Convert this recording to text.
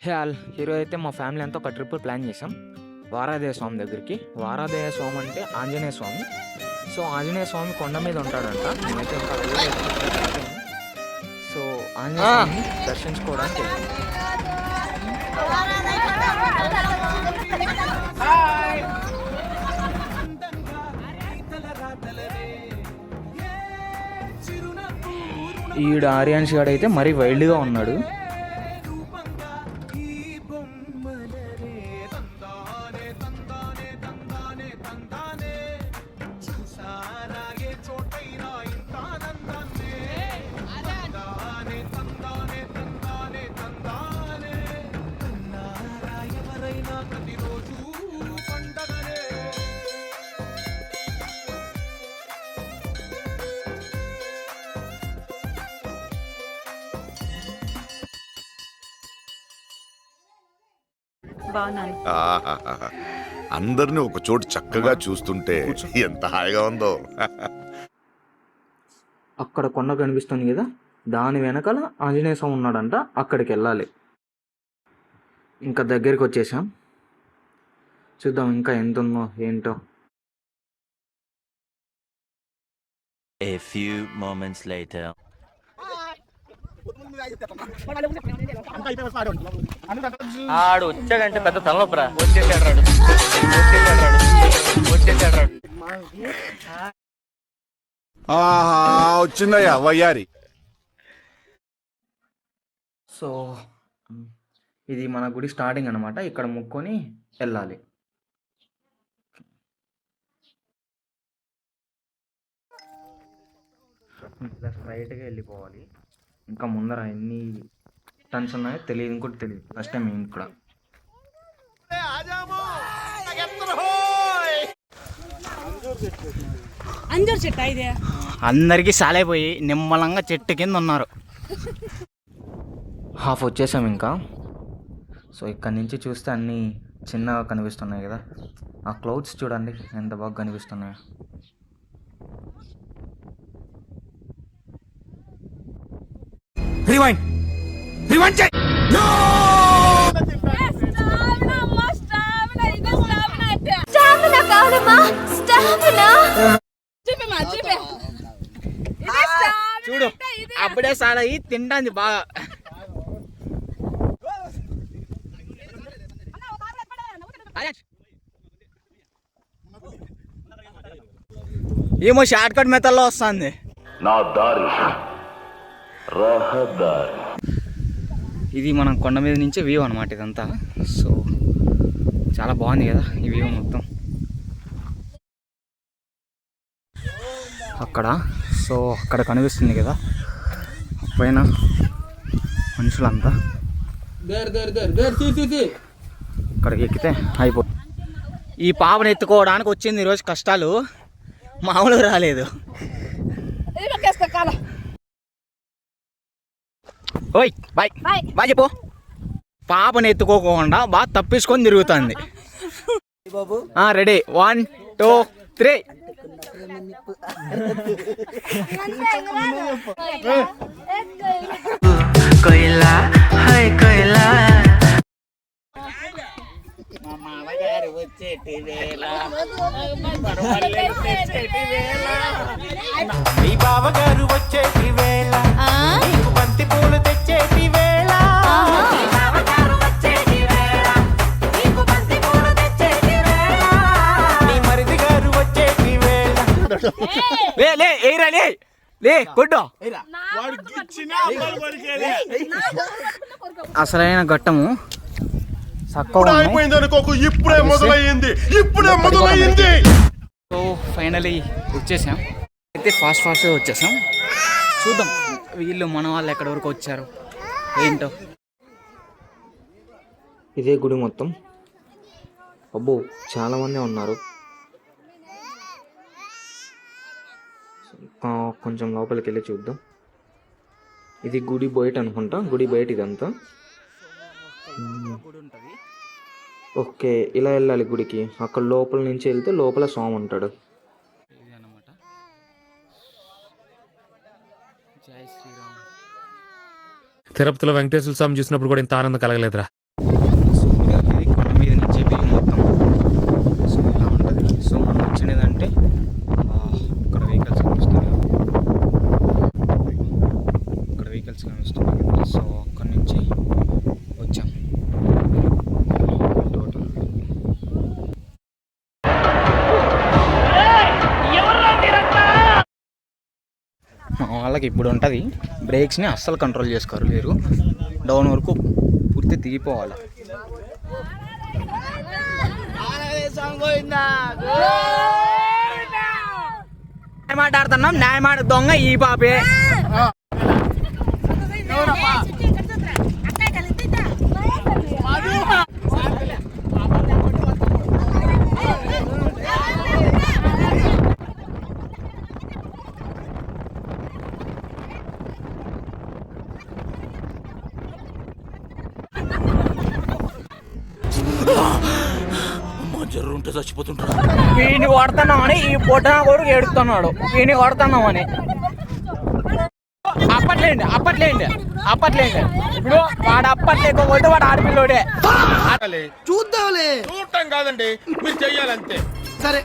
Hey all, hero అయితే మా family అంతా ఒక ట్రిప్ ప్లాన్ చేసాం వారాదేవ స్వామి దగ్గరికి. వారాదేవ స్వామి అంటే ఆంజనేయ స్వామి. సో ఆంజనేయ స్వామి కొండ మీద ఉంటాడంట. నేనైతే ఇంకా వెళ్ళలేదు. సో ఆంజనేయ స్వామిని దర్శించుకోవడానికి ఈడు ఆర్యాన్స్ గాడు అయితే మరీ వైల్డ్గా ఉన్నాడు. అందరిని ఒక చోటు చక్కగా చూస్తుంటే ఎంత హాయిగా ఉందో. అక్కడ కొండ కనిపిస్తుంది కదా, దాని వెనకాల ఆంజనేయ స్వామి ఉన్నాడంట. అక్కడికి వెళ్ళాలి. ఇంకా దగ్గరికి వచ్చేసాం. చూద్దాం ఇంకా ఎంత ఉందో ఏంటో. A few moments later. ఆడు వచ్చాడంటే పెద్ద తలనొప్పరా. వచ్చిందయ్యా వయ్యారి. సో ఇది మన గుడి స్టార్టింగ్ అనమాట. ఇక్కడ ముక్కొని వెళ్ళాలి. ఇట్లా స్ట్రైట్గా వెళ్ళిపోవాలి. ఇంకా ముందర ఎన్ని టన్స్ ఉన్నాయో తెలియదు, ఇంకోటి తెలియదు. ఫస్ట్ టైం మేము కూడా. అందరికి సాలైపోయి నిమ్మలంగా చెట్టు కింద ఉన్నారు. హాఫ్ వచ్చేసాం ఇంకా. సో ఇక్కడ నుంచి చూస్తే అన్నీ చిన్నగా కనిపిస్తున్నాయి కదా. ఆ క్లౌడ్స్ చూడండి ఎంత బాగా కనిపిస్తున్నాయో. చూడు అప్పుడే సాలయి తింటాంది బాగా. ఏమో షార్ట్ కట్ మెథడ్లో వస్తుంది. నా దారి రహదారి. ఇది మనం కొండ మీద నుంచి వ్యూ అనమాట ఇదంతా. సో చాలా బాగుంది కదా ఈ వ్యూ మొత్తం అక్కడ. సో అక్కడ కనిపిస్తుంది కదా పైన మనుషులంతా. అక్కడికి ఎక్కితే అయిపో. ఈ పాపను ఎత్తుకోవడానికి వచ్చింది ఈరోజు కష్టాలు మామూలుగా రాలేదు. ఓయ్ బాయ్ బాయ్ చెప్పు. పాపను ఎత్తుకోకుండా బాగా తప్పించుకొని తిరుగుతుంది. రెడీ 1 2 3. కొయిలా హై కొయిలా. మీ బావగారు వచ్చేటి వేళ, బంతి పూలు తెచ్చేటి వేళ, నీ మరిది గారు వచ్చేటి వేళ. లే ఏరా లే కొట్టు. అసలైన ఘట్టము ఇప్పుడే మొదలయ్యింది. సో ఫైనలీ వచ్చేసాం. అయితే ఫాస్ట్గా వచ్చేసాం. చూద్దాం వీళ్ళు మన వాళ్ళు ఎక్కడి వరకు వచ్చారు ఏంటో. ఇదే గుడి మొత్తం. అబ్బో చాలామంది ఉన్నారు. కొంచెం లోపలికి వెళ్ళి చూద్దాం. ఇది గుడి బయట అనుకుంటా. గుడి బయట ఇదంతా. ఓకే ఇలా వెళ్ళాలి గుడికి. అక్కడ లోపల నుంచి వెళ్తే లోపల స్వామి ఉంటాడు. జై శ్రీరామ్. తిరుపతిలో వెంకటేశ్వర స్వామి చూసినప్పుడు కూడా ఇంత ఆనందం కలగలేదురా. ఇది కొండ మీద నుంచి వ్యూ మొత్తం సో ఇలా ఉంటుంది. సో మనం వచ్చినదంటే ఇక్కడ వెహికల్స్ కనిపిస్తున్నాయి, ఇక్కడ వెహికల్స్ కనిపిస్తున్నాయి. సో అక్కడి నుంచి వచ్చాం. టోటల్ మా వాళ్ళకి ఇప్పుడు ఉంటుంది, బ్రేక్స్ని అస్సలు కంట్రోల్ చేసుకోరు లేరు, డౌన్ వరకు పూర్తి దిగిపోవాలి. మాట్లాడుతున్నాం, న్యాయమాట దొంగ ఈ పాపే. వీడిని కొడుతున్నామని ఈ పొట్టన కొడుకు ఏడుస్తున్నాడు, వీడిని కొడుతున్నామని. అప్పట్లేండి ఇప్పుడు వాడు అప్పట్లేకపోతే వాడు ఆడపిల్లోడే. చూద్దాంలే. చూడటం కాదండి, మీరు చెయ్యాలంతే. సరే.